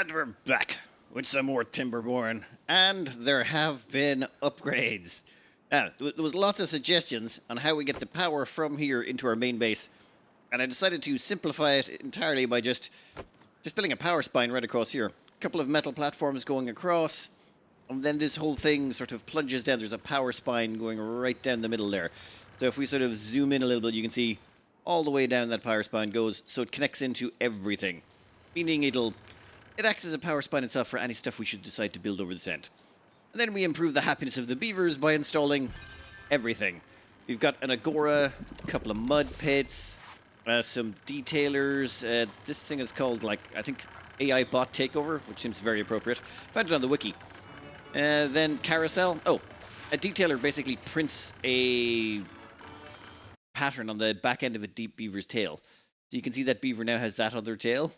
And we're back with some more Timberborn, and there have been upgrades. Now, there was lots of suggestions on how we get the power from here into our main base, and I decided to simplify it entirely by just building a power spine right across here. A couple of metal platforms going across, and then this whole thing sort of plunges down. There's a power spine going right down the middle there. So if we sort of zoom in a little bit, you can see all the way down that power spine goes, so it connects into everything, meaning it acts as a power spine itself for any stuff we should decide to build over this end. And then we improve the happiness of the beavers by installing everything. We've got an agora, a couple of mud pits, some detailers. This thing is called, I think, AI bot takeover, which seems very appropriate. Found it on the wiki. Then carousel. Oh, a detailer basically prints a pattern on the back end of a deep beaver's tail. So you can see that beaver now has that other tail.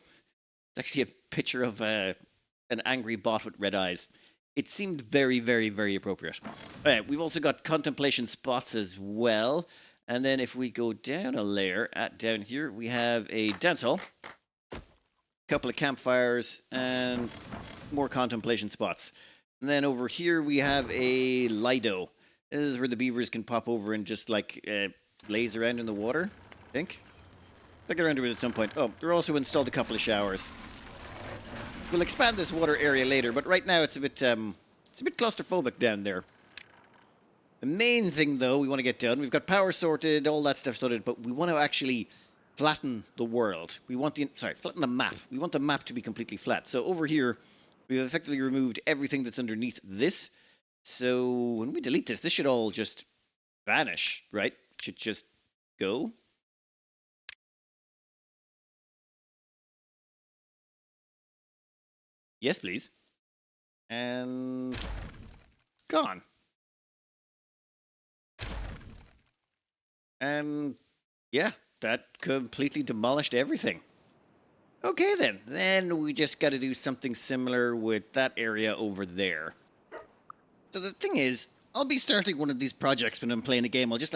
It's actually a picture of an angry bot with red eyes. It seemed very, very, very appropriate. We've also got contemplation spots as well. And then if we go down a layer, down here, we have a dance hall, a couple of campfires, and more contemplation spots. And then over here we have a Lido. This is where the beavers can pop over and just laze around in the water, I think. I'll get around to it at some point. Oh, they're also installed a couple of showers. We'll expand this water area later, but right now it's a bit claustrophobic down there. The main thing, though, we want to get done, we've got power sorted, all that stuff sorted, but we want to actually flatten the world. Flatten the map. We want the map to be completely flat. So over here, we've effectively removed everything that's underneath this. So when we delete this should all just vanish, right? Should just go. Yes, please. And gone. And yeah, that completely demolished everything. Okay then. Then we just got to do something similar with that area over there. So the thing is, I'll be starting one of these projects when I'm playing a game. I'll just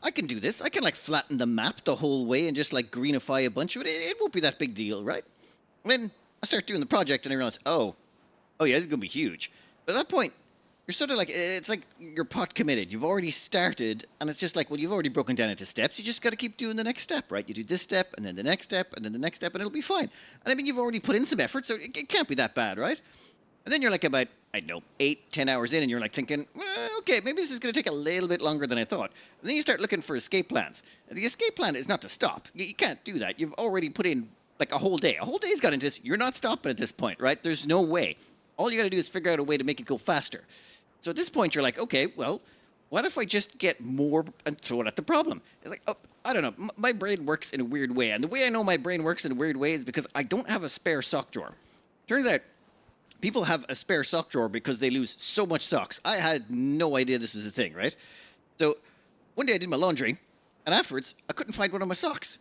I can do this. I can flatten the map the whole way and just greenify a bunch of it. It won't be that big deal, right? And then I start doing the project and I realize, oh yeah, this is going to be huge. But at that point, you're sort of it's like you're pot committed. You've already started, and it's just well, you've already broken down into steps. You just got to keep doing the next step, right? You do this step, and then the next step, and then the next step, and it'll be fine. And I mean, you've already put in some effort, so it can't be that bad, right? And then you're about, 8-10 hours in, and you're thinking, well, okay, maybe this is going to take a little bit longer than I thought. And then you start looking for escape plans. And the escape plan is not to stop. You can't do that. You've already put in a whole day. A whole day's got into this. You're not stopping at this point, right? There's no way. All you got to do is figure out a way to make it go faster. So at this point, you're okay, well, what if I just get more and throw it at the problem? It's I don't know. My brain works in a weird way. And the way I know my brain works in a weird way is because I don't have a spare sock drawer. Turns out, people have a spare sock drawer because they lose so much socks. I had no idea this was a thing, right? So one day I did my laundry, and afterwards, I couldn't find one of my socks.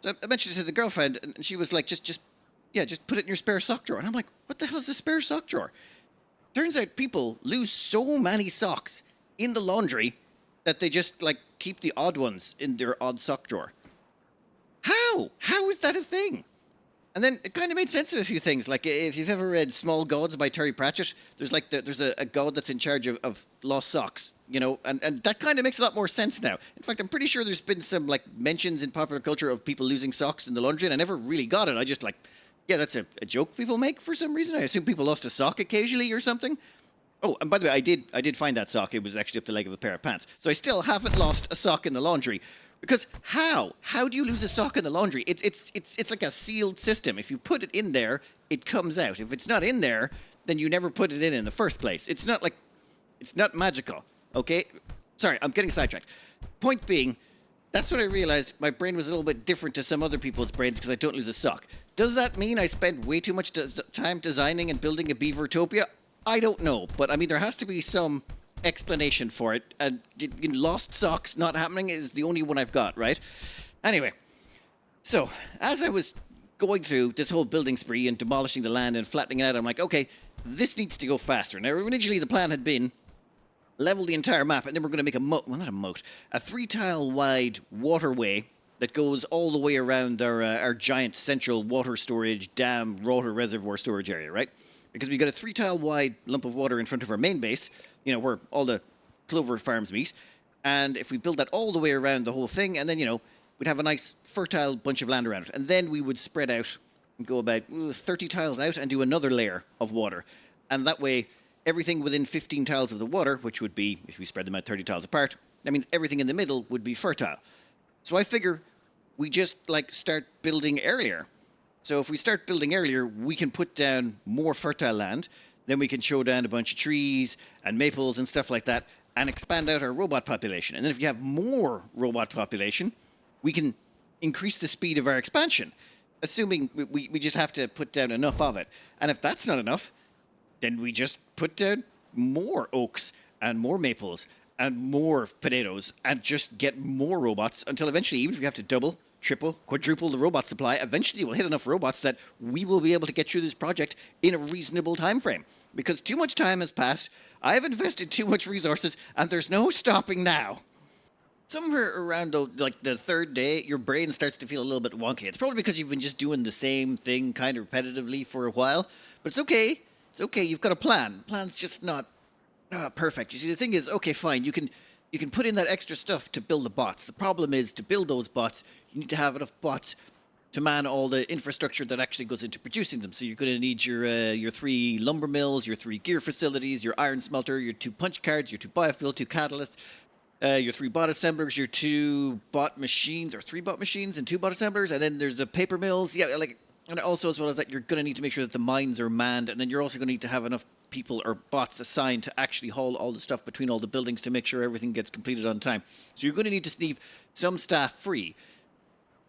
So I mentioned it to the girlfriend, and she was just put it in your spare sock drawer. And I'm what the hell is a spare sock drawer? Turns out people lose so many socks in the laundry that they just keep the odd ones in their odd sock drawer. How? How is that a thing? And then it kind of made sense of a few things. If you've ever read Small Gods by Terry Pratchett, there's there's a god that's in charge of lost socks, and that kind of makes a lot more sense now. In fact, I'm pretty sure there's been some mentions in popular culture of people losing socks in the laundry, and I never really got it. I just yeah, that's a joke people make for some reason. I assume people lost a sock occasionally or something. Oh, and by the way, I did find that sock. It was actually up the leg of a pair of pants. So I still haven't lost a sock in the laundry. Because how? How do you lose a sock in the laundry? It's like a sealed system. If you put it in there, it comes out. If it's not in there, then you never put it in the first place. It's not magical, okay? Sorry, I'm getting sidetracked. Point being, that's when I realized my brain was a little bit different to some other people's brains because I don't lose a sock. Does that mean I spend way too much time designing and building a beavertopia? I don't know, but I mean, there has to be some explanation for it. And lost socks not happening is the only one I've got, right? Anyway, so as I was going through this whole building spree and demolishing the land and flattening it out, I'm okay, this needs to go faster. Now, originally the plan had been level the entire map, and then we're going to make a moat, well, not a moat, a 3-tile wide waterway that goes all the way around our giant central water storage dam water reservoir storage area, right? Because we've got a 3 tile wide lump of water in front of our main base, where all the clover farms meet. And if we build that all the way around the whole thing, and then, we'd have a nice fertile bunch of land around it. And then we would spread out and go about 30 tiles out and do another layer of water. And that way, everything within 15 tiles of the water, which would be, if we spread them out 30 tiles apart, that means everything in the middle would be fertile. So I figure we just start building earlier. So if we start building earlier, we can put down more fertile land. Then we can show down a bunch of trees and maples and stuff like that and expand out our robot population. And then if you have more robot population, we can increase the speed of our expansion, assuming we just have to put down enough of it. And if that's not enough, then we just put down more oaks and more maples and more potatoes and just get more robots until eventually, even if we have to double, triple, quadruple the robot supply, eventually we'll hit enough robots that we will be able to get through this project in a reasonable time frame. Because too much time has passed, I've invested too much resources, and there's no stopping now. Somewhere around the third day, your brain starts to feel a little bit wonky. It's probably because you've been just doing the same thing kind of repetitively for a while. But it's okay. It's okay. You've got a plan. The plan's just not perfect. You see, the thing is, okay, fine. You can put in that extra stuff to build the bots. The problem is, to build those bots, you need to have enough bots to man all the infrastructure that actually goes into producing them. So you're going to need your 3 lumber mills, your 3 gear facilities, your iron smelter, your 2 punch cards, your 2 biofuel, 2 catalysts, your 3 bot assemblers, your 2 bot machines, or 3 bot machines and 2 bot assemblers, and then there's the paper mills. Yeah, and also, as well as that, you're going to need to make sure that the mines are manned, and then you're also going to need to have enough people or bots assigned to actually haul all the stuff between all the buildings to make sure everything gets completed on time. So you're going to need to leave some staff free.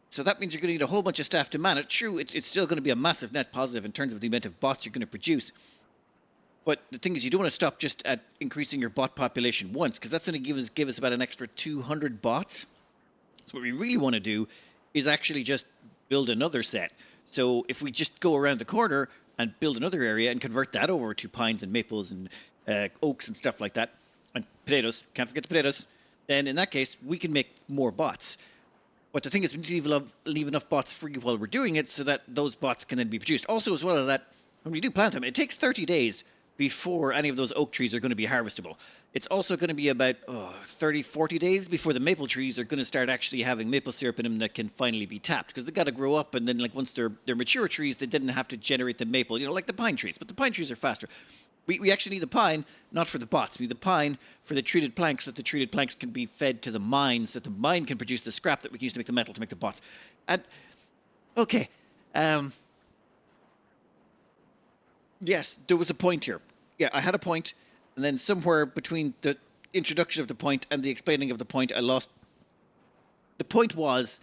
So that means you're going to need a whole bunch of staff to man it. True, it's still going to be a massive net positive in terms of the amount of bots you're going to produce. But the thing is, you don't want to stop just at increasing your bot population once, because that's going to give us about an extra 200 bots. So what we really want to do is actually just build another set. So if we just go around the corner and build another area and convert that over to pines and maples and oaks and stuff like that, and potatoes, can't forget the potatoes, then in that case, we can make more bots. But the thing is, we need to leave enough bots free while we're doing it so that those bots can then be produced. Also, as well as that, when we do plant them, it takes 30 days before any of those oak trees are going to be harvestable. It's also going to be about 30, 40 days before the maple trees are going to start actually having maple syrup in them that can finally be tapped, because they've got to grow up, and then once they're mature trees, they didn't have to generate the maple, like the pine trees. But the pine trees are faster. We actually need the pine, not for the bots. We need the pine for the treated planks, so that the treated planks can be fed to the mine, so that the mine can produce the scrap that we can use to make the metal to make the bots. And, okay, yes, there was a point here. Yeah, I had a point, and then somewhere between the introduction of the point and the explaining of the point, I lost. The point was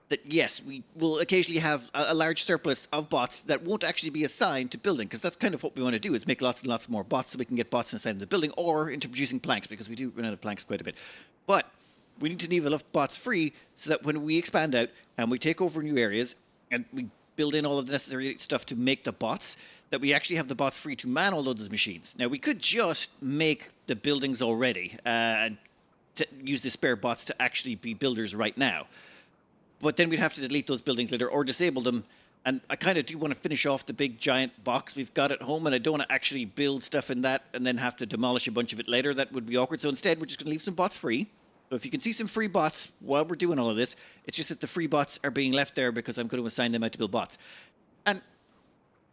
that, yes, we will occasionally have a large surplus of bots that won't actually be assigned to building, because that's kind of what we want to do, is make lots and lots more bots so we can get bots assigned to the building or into producing planks, because we do run out of planks quite a bit. But we need to leave enough bots free so that when we expand out and we take over new areas and we build in all of the necessary stuff to make the bots, that we actually have the bots free to man all those machines. Now, we could just make the buildings already and use the spare bots to actually be builders right now. But then we'd have to delete those buildings later or disable them. And I kind of do want to finish off the big giant box we've got at home, and I don't want to actually build stuff in that and then have to demolish a bunch of it later. That would be awkward. So instead, we're just going to leave some bots free. So if you can see some free bots while we're doing all of this, it's just that the free bots are being left there because I'm going to assign them out to build bots. And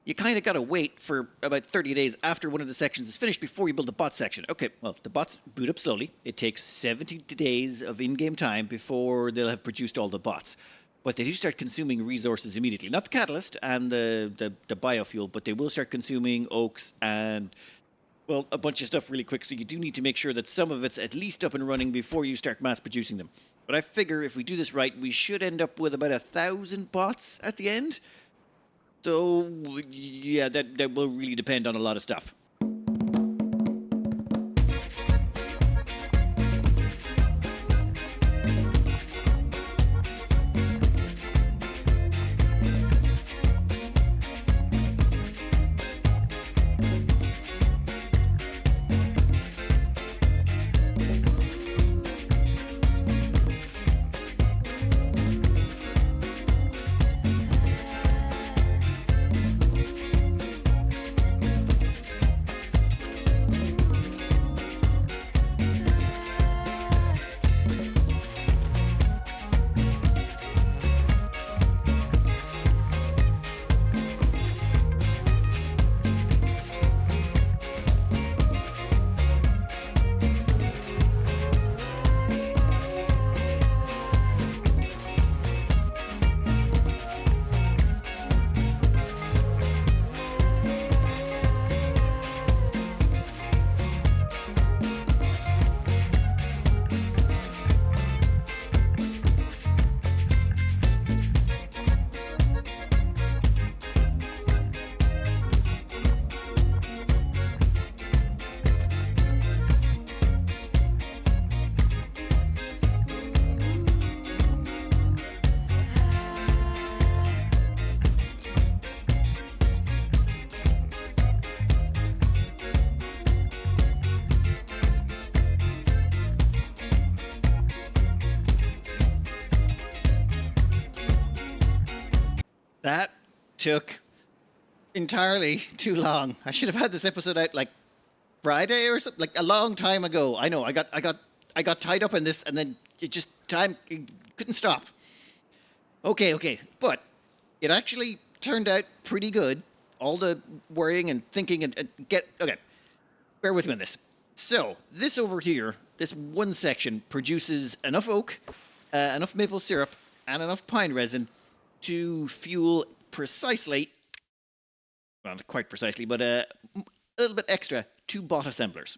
you kind of got to wait for about 30 days after one of the sections is finished before you build the bot section. Okay, well, the bots boot up slowly. It takes 70 days of in-game time before they'll have produced all the bots. But they do start consuming resources immediately. Not the catalyst and the biofuel, but they will start consuming oaks and, well, a bunch of stuff really quick. So you do need to make sure that some of it's at least up and running before you start mass producing them. But I figure if we do this right, we should end up with about 1,000 bots at the end. So, yeah, that will really depend on a lot of stuff. took entirely too long. I should have had this episode out like Friday or something, like a long time ago. I know. I got tied up in this, and then it couldn't stop. Okay, but it actually turned out pretty good. All the worrying and thinking and okay. Bear with me on this. So this over here, this one section produces enough oak, enough maple syrup, and enough pine resin to fuel precisely, well, not quite precisely, but a little bit extra, 2 bot assemblers.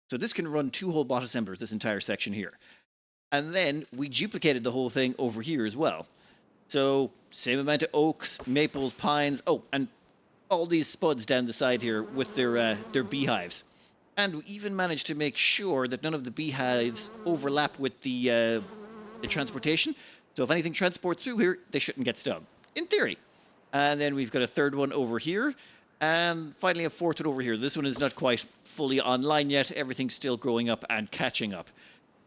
So this can run 2 whole bot assemblers, this entire section here. And then we duplicated the whole thing over here as well. So same amount of oaks, maples, pines, and all these spuds down the side here with their beehives. And we even managed to make sure that none of the beehives overlap with the transportation. So if anything transports through here, they shouldn't get stung, in theory. And then we've got a third one over here. And finally a fourth one over here. This one is not quite fully online yet. Everything's still growing up and catching up.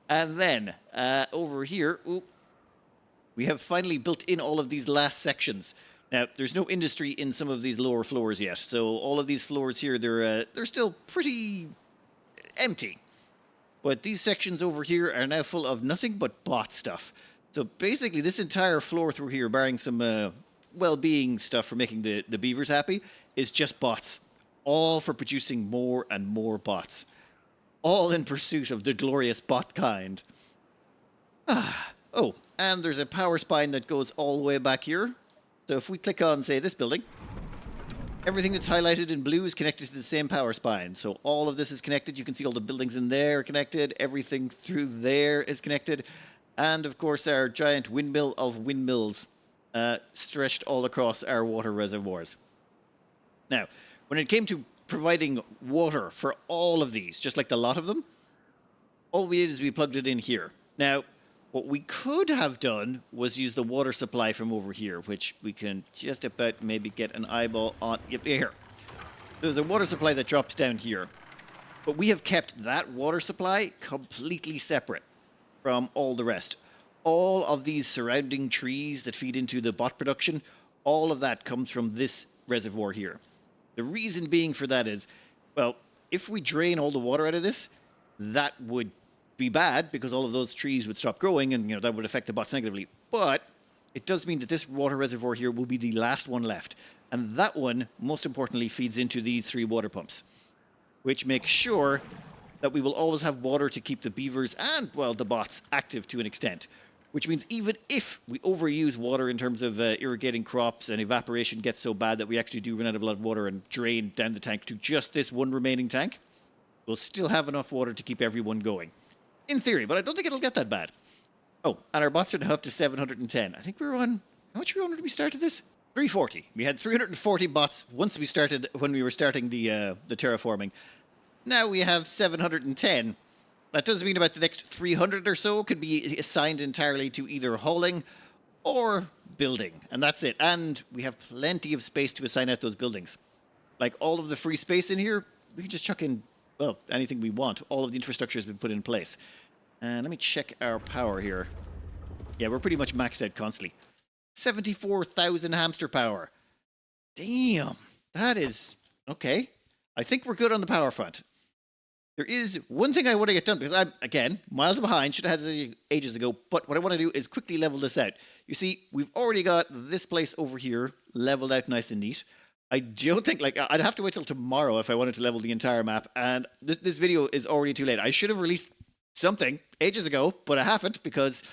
And then over here, we have finally built in all of these last sections. Now, there's no industry in some of these lower floors yet. So all of these floors here, they're still pretty empty. But these sections over here are now full of nothing but bot stuff. So basically, this entire floor through here, barring some well-being stuff for making the beavers happy, is just bots. All for producing more and more bots. All in pursuit of the glorious bot kind. Oh, and there's a power spine that goes all the way back here. So if we click on, say, this building, everything that's highlighted in blue is connected to the same power spine. So all of this is connected. You can see all the buildings in there are connected. Everything through there is connected. And, of course, our giant windmill of windmills stretched all across our water reservoirs. Now, when it came to providing water for all of these, just like the lot of them, all we did is we plugged it in here. Now, what we could have done was use the water supply from over here, which we can just about maybe get an eyeball on. Yep, here. There's a water supply that drops down here. But we have kept that water supply completely separate from all the rest. All of these surrounding trees that feed into the bot production, all of that comes from this reservoir here. The reason being for that is, well, if we drain all the water out of this, that would be bad because all of those trees would stop growing and that would affect the bots negatively. But it does mean that this water reservoir here will be the last one left. And that one, most importantly, feeds into these 3 water pumps, which makes sure that we will always have water to keep the beavers and, well, the bots active to an extent. Which means even if we overuse water in terms of irrigating crops and evaporation gets so bad that we actually do run out of a lot of water and drain down the tank to just this one remaining tank, we'll still have enough water to keep everyone going. In theory, but I don't think it'll get that bad. Oh, and our bots are now up to 710. I think we were on... How much were we on when we started this? 340. We had 340 bots when we were starting the terraforming. Now we have 710. That does mean about the next 300 or so could be assigned entirely to either hauling or building. And that's it. And we have plenty of space to assign out those buildings. Like all of the free space in here, we can just chuck in, well, anything we want. All of the infrastructure has been put in place. And let me check our power here. Yeah, we're pretty much maxed out constantly. 74,000 hamster power. Damn. That is... Okay. I think we're good on the power front. There is one thing I want to get done, because I'm, again, miles behind, should have had this ages ago, but what I want to do is quickly level this out. You see, we've already got this place over here leveled out nice and neat. I don't think, I'd have to wait till tomorrow if I wanted to level the entire map, and this video is already too late. I should have released something ages ago, but I haven't, because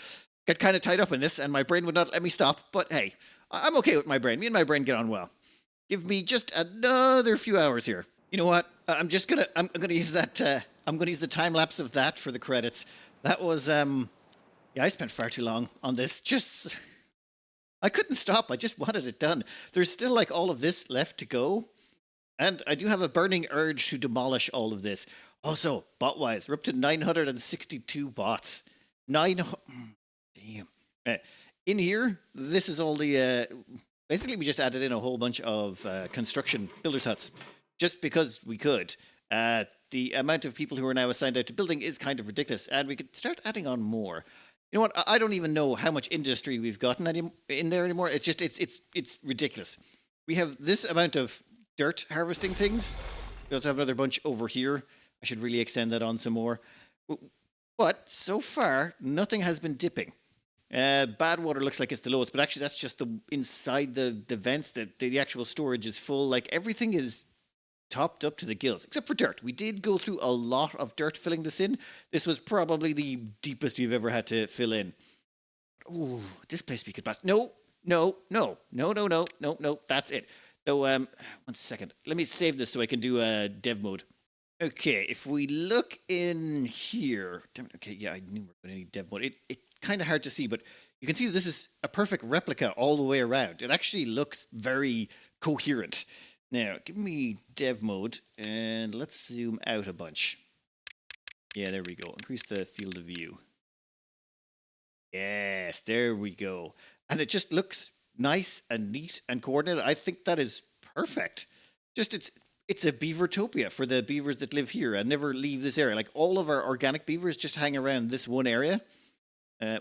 I got kind of tied up in this, and my brain would not let me stop, but hey, I'm okay with my brain. Me and my brain get on well. Give me just another few hours here. You know what? I'm gonna use that. I'm gonna use the time lapse of that for the credits. That was yeah. I spent far too long on this. I couldn't stop. I just wanted it done. There's still like all of this left to go, and I do have a burning urge to demolish all of this. Also, bot-wise, we're up to 962 bots. Damn. In here, this is all the. Basically, we just added in a whole bunch of construction builders' huts. Just because we could. The amount of people who are now assigned out to building is kind of ridiculous, and we could start adding on more. You know what? I don't even know how much industry we've gotten in there anymore. It's just it's ridiculous. We have this amount of dirt harvesting things. We also have another bunch over here. I should really extend that on some more. But so far, nothing has been dipping. Bad water looks like it's the lowest, but actually that's just the inside the vents. The actual storage is full. Like everything is topped up to the gills, except for dirt. We did go through a lot of dirt filling this in. This was probably the deepest we've ever had to fill in. Ooh, this place we could pass. No, no, no, no, no, no, no, no. That's it. So, 1 second. Let me save this so I can do dev mode. Okay, if we look in here, damn it, okay, yeah, I knew we were going to need dev mode. It's kind of hard to see, but you can see this is a perfect replica all the way around. It actually looks very coherent. Now, give me dev mode, and let's zoom out a bunch. Yeah, there we go. Increase the field of view. Yes, there we go. And it just looks nice and neat and coordinated. I think that is perfect. Just it's a beavertopia for the beavers that live here and never leave this area. Like all of our organic beavers just hang around this one area.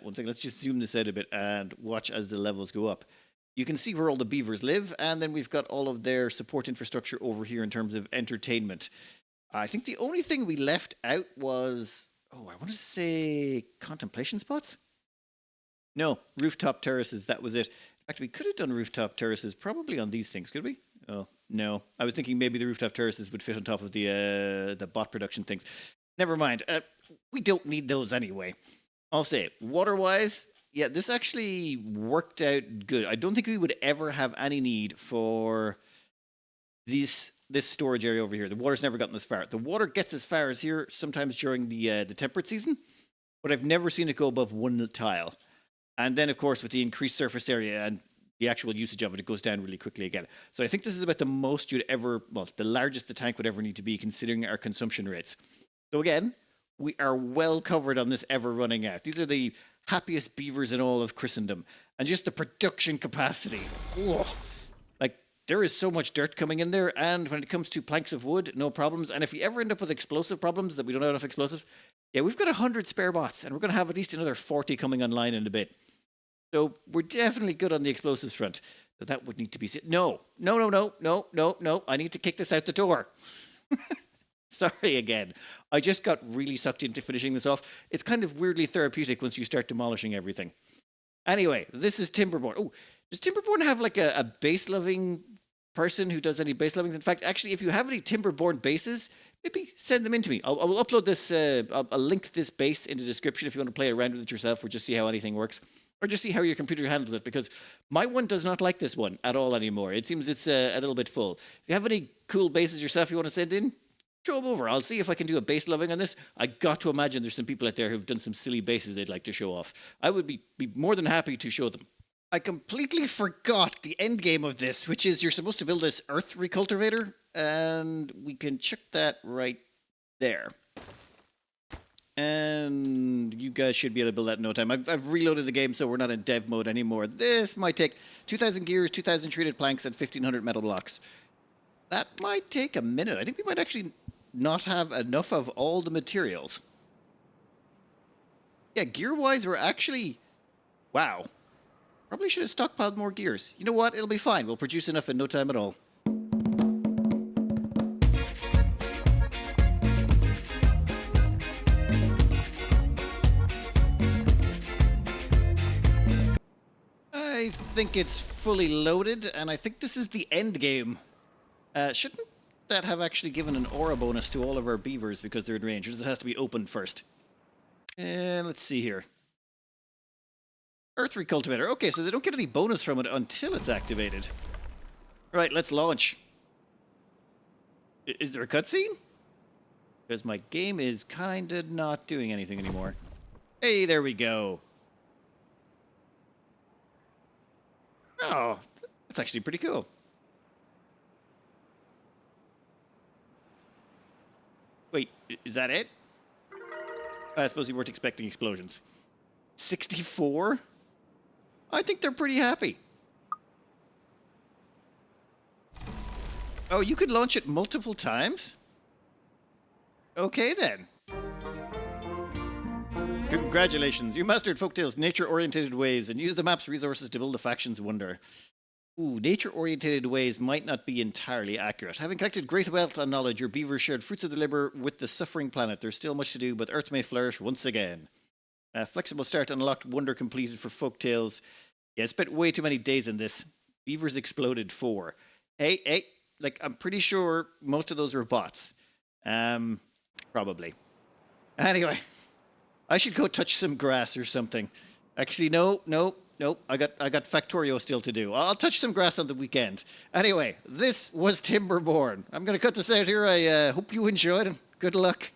One thing, let's just zoom this out a bit and watch as the levels go up. You can see where all the beavers live, and then we've got all of their support infrastructure over here in terms of entertainment. I think the only thing we left out was, I want to say contemplation spots? No, rooftop terraces, that was it. In fact, we could have done rooftop terraces probably on these things, could we? Oh, no. I was thinking maybe the rooftop terraces would fit on top of the bot production things. Never mind. We don't need those anyway. I'll say, water-wise, yeah, this actually worked out good. I don't think we would ever have any need for this storage area over here. The water's never gotten this far. The water gets as far as here sometimes during the temperate season, but I've never seen it go above 1 tile. And then, of course, with the increased surface area and the actual usage of it, it goes down really quickly again. So I think this is about the most you'd ever, well, the largest the tank would ever need to be considering our consumption rates. So again, we are well covered on this ever running out. These are the happiest beavers in all of Christendom. And just the production capacity. Whoa. Like, there is so much dirt coming in there. And when it comes to planks of wood, no problems. And if we ever end up with explosive problems that we don't have enough explosives, yeah, we've got 100 spare bots. And we're going to have at least another 40 coming online in a bit. So we're definitely good on the explosives front. So that would need to be... No. I need to kick this out the door. Sorry again. I just got really sucked into finishing this off. It's kind of weirdly therapeutic once you start demolishing everything. Anyway, this is Timberborn. Oh, does Timberborn have like a base-loving person who does any base lovings? In fact, actually, if you have any Timberborn bases, maybe send them in to me. I'll upload this, I'll link this base in the description if you want to play around with it yourself or just see how anything works. Or just see how your computer handles it, because my one does not like this one at all anymore. It seems it's a little bit full. If you have any cool bases yourself you want to send in, show them over. I'll see if I can do a base loving on this. I got to imagine there's some people out there who've done some silly bases they'd like to show off. I would be more than happy to show them. I completely forgot the end game of this, which is you're supposed to build this earth recultivator, and we can chuck that right there. And you guys should be able to build that in no time. I've reloaded the game, so we're not in dev mode anymore. This might take 2,000 gears, 2,000 treated planks, and 1,500 metal blocks. That might take a minute. I think we might actually not have enough of all the materials. Yeah, gear-wise, we're actually... Wow. Probably should have stockpiled more gears. You know what? It'll be fine. We'll produce enough in no time at all. I think it's fully loaded, and I think this is the end game. Shouldn't that have actually given an aura bonus to all of our beavers because they're in range? Or does it has to be opened first? And let's see here. Earth Recultivator. Okay, so they don't get any bonus from it until it's activated. Right, let's launch. Is there a cutscene? Because my game is kind of not doing anything anymore. Hey, there we go. Oh, that's actually pretty cool. Wait, is that it? I suppose you weren't expecting explosions. 64? I think they're pretty happy. Oh, you could launch it multiple times? Okay, then. Congratulations, you mastered Folktale's nature-oriented ways and used the map's resources to build a faction's wonder. Ooh, nature-oriented ways might not be entirely accurate. Having collected great wealth and knowledge, your beavers shared fruits of the labor with the suffering planet. There's still much to do, but Earth may flourish once again. Flexible start unlocked, wonder completed for folktales. Yeah, I spent way too many days in this. Beavers exploded 4. Hey, like, I'm pretty sure most of those were bots. Probably. Anyway, I should go touch some grass or something. Actually, no. I got Factorio still to do. I'll touch some grass on the weekend. Anyway, this was Timberborn. I'm going to cut this out here. I hope you enjoyed and good luck.